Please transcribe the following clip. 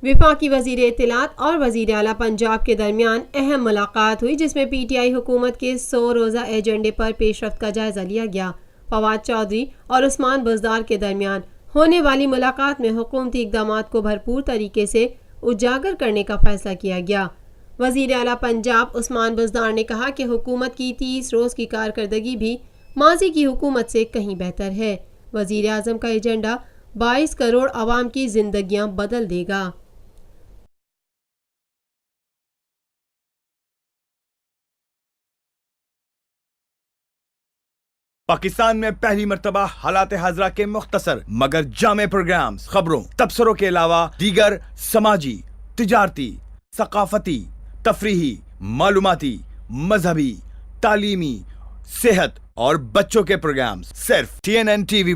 وفاقی وزیر اطلاعات اور وزیر اعلیٰ پنجاب کے درمیان اہم ملاقات ہوئی، جس میں پی ٹی آئی حکومت کے 100 روزہ ایجنڈے پر پیش رفت کا جائزہ لیا گیا۔ فواد چودھری اور عثمان بزدار کے درمیان ہونے والی ملاقات میں حکومتی اقدامات کو بھرپور طریقے سے اجاگر کرنے کا فیصلہ کیا گیا۔ وزیر اعلیٰ پنجاب عثمان بزدار نے کہا کہ حکومت کی 30 روز کی کارکردگی بھی ماضی کی حکومت سے کہیں بہتر ہے۔ وزیر اعظم کا ایجنڈا 22 کروڑ عوام کی زندگیاں بدل دے گا۔ پاکستان میں پہلی مرتبہ حالات حاضرہ کے مختصر مگر جامع پروگرامز، خبروں، تبصروں کے علاوہ دیگر سماجی، تجارتی، ثقافتی، تفریحی، معلوماتی، مذہبی، تعلیمی، صحت اور بچوں کے پروگرامز صرف TNN TV